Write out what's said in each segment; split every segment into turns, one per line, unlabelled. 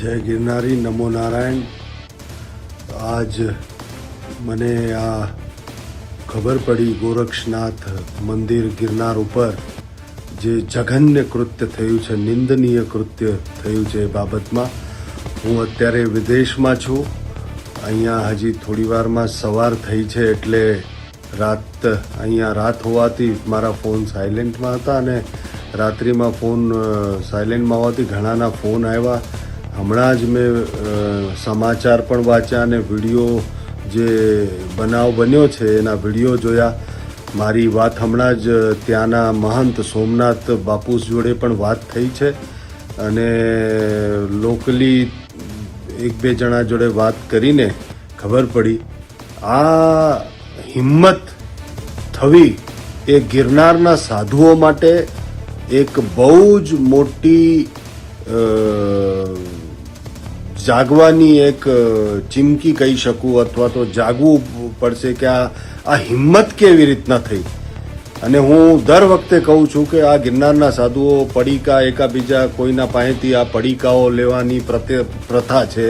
જય ગિરનારી, નમો નારાયણ। આજ મને આ ખબર પડી ગોરક્ષનાથ મંદિર ગિરનાર ઉપર જે જઘન્ય કૃત્ય થયું છે, નિંદનીય કૃત્ય થયું છે એ બાબતમાં હું અત્યારે વિદેશમાં છું। અહીંયા હજી થોડી વારમાં સવાર થઈ છે એટલે અહીંયા રાત હોવાથી મારા ફોન સાયલેન્ટમાં હતા અને રાત્રિમાં ફોન સાયલેન્ટમાં હોવાથી ઘણાના ફોન આવ્યા। હમણાં જ મેં સમાચાર પણ વાંચ્યા અને વિડીયો જે બનાવ બન્યો છે એના વિડીયો જોયા। મારી વાત હમણાં જ ત્યાંના મહંત સોમનાથ બાપુ જોડે પણ વાત થઈ છે અને લોકલી એક બે જણા જોડે વાત કરીને ખબર પડી આ હિંમત થવી એ ગિરનારના સાધુઓ માટે એક બહુ જ મોટી જાગવાની એક ચીમકી કહી શકું અથવા તો જાગવું પડશે કે આ હિંમત કેવી રીતના થઈ। અને હું દર વખતે કહું છું કે આ ગિરનારના સાધુઓ પડીકા એકાબીજા કોઈના પાસેથી આ પડીકાઓ લેવાની પ્રથા છે,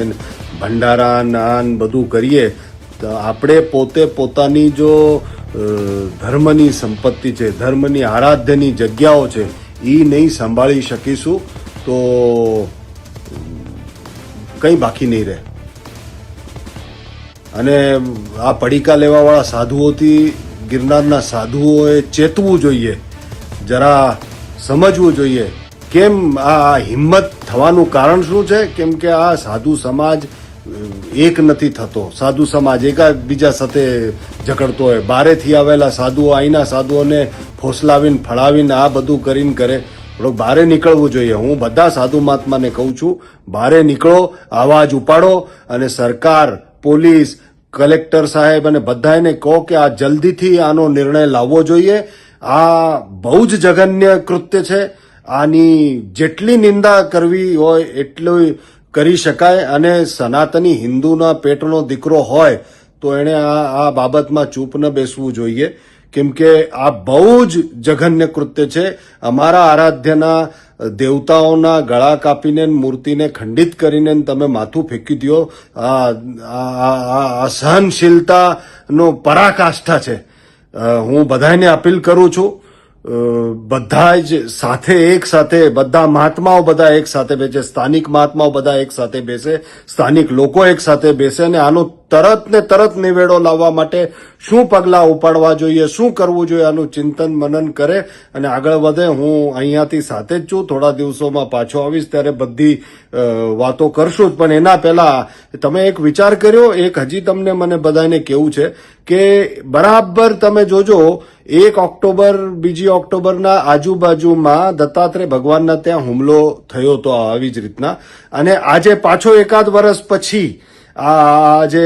ભંડારા નાન બધું કરીએ તો આપણે પોતે પોતાની જો ધર્મની સંપત્તિ છે, ધર્મની આરાધ્યની જગ્યાઓ છે એ નહીં સંભાળી શકીશું તો કંઈ બાકી નહીં રહે। અને આ પડીકા લેવાવાળા સાધુઓથી ગિરનારના સાધુઓએ ચેતવું જોઈએ, જરા સમજવું જોઈએ કેમ આ હિંમત થવાનું કારણ શું છે। કેમ કે આ સાધુ સમાજ એક નથી થતો, સાધુ સમાજ એકાબીજા સાથે ઝઘડતો હોય। બારેથી આવેલા સાધુઓ અહીંના સાધુઓને ફોસલાવીને ફળાવીને આ બધું કરીને કરે। થોડુંક બહારે નીકળવું જોઈએ। હું બધા સાધુ મહાત્માને કહું છું, બહારે નીકળો, અવાજ ઉપાડો અને સરકાર, પોલીસ, કલેક્ટર સાહેબ અને બધાને કહો કે આ જલ્દીથી આનો નિર્ણય લાવવો જોઈએ। આ બહુ જ જઘન્ય કૃત્ય છે, આની જેટલી નિંદા કરવી હોય એટલું કરી શકાય। અને સનાતની હિન્દુના પેટનો દીકરો હોય તો એણે આ બાબતમાં ચૂપ ન બેસવું જોઈએ, કેમ કે આ બહુ જ જઘન્ય કૃત્ય છે। અમારા આરાધ્યના દેવતાઓના ગળા કાપીને મૂર્તિને ખંડિત કરીને તમે માથું ફેંકી દો, આ સહનશીલતાનો પરાકાષ્ઠા છે। હું બધાને અપીલ કરું છું, બધા જ સાથે એક સાથે, બધા મહાત્માઓ બધા એક સાથે બેસે, સ્થાનિક મહાત્માઓ બધા એક સાથે બેસે, સ્થાનિક લોકો એક સાથે બેસે અને આનો તરત ને તરત નિવેડો લાવવા માટે શું પગલાં ઉપાડવા જોઈએ, શું કરવું જોઈએ, આનું ચિંતન મનન કરે અને આગળ વધે। હું અહીંયાથી સાથે જ છું, થોડા દિવસોમાં પાછો આવીશ ત્યારે બધી વાતો કરશું જ, પણ એના પહેલા તમે એક વિચાર કર્યો, એક હજી તમને મને બધાને કહેવું છે કે બરાબર તમે જોજો 1 ઓક્ટોબર 2 ઓક્ટોબરના આજુબાજુમાં દત્તાત્રેય ભગવાનના ત્યાં હુમલો થયો હતો આવી જ રીતના, અને આજે પાછો એકાદ વર્ષ પછી આજે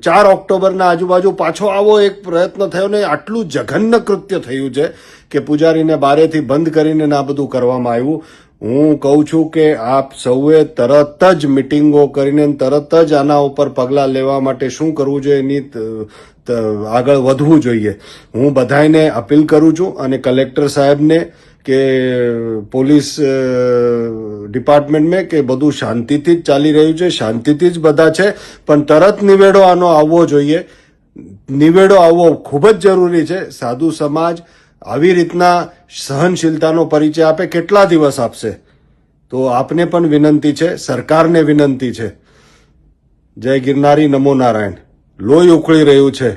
4 ઓક્ટોબરના આજુબાજુ પાછો આવો એક પ્રયત્ન થયો ને આટલું જઘન્ય કૃત્ય થયું છે કે પૂજારીને બારેથી બંધ કરીને આ બધું કરવામાં આવ્યું। હું કહું છું કે આપ સૌએ તરત જ મિટિંગો કરીને તરત જ આના ઉપર પગલાં લેવા માટે શું કરવું જોઈએ એની આગળ વધવું જોઈએ। હું બધાને અપીલ કરું છું અને કલેક્ટર સાહેબને કે પોલીસ ડિપાર્ટમેન્ટમાં કે બધું શાંતિથી જ ચાલી રહ્યું છે, શાંતિથી જ બધા છે, પણ તરત નિવેડો આનો આવવો જોઈએ। નિવેડો આવવો ખૂબ જ જરૂરી છે। સાધુ સમાજ આવી રીતના સહનશીલતાનો પરિચય આપે કેટલા દિવસ આપશે? તો આપને પણ વિનંતી છે, સરકારને વિનંતી છે। જય ગિરનારી, નમો નારાયણ। લોહી ઉકળી રહ્યું છે।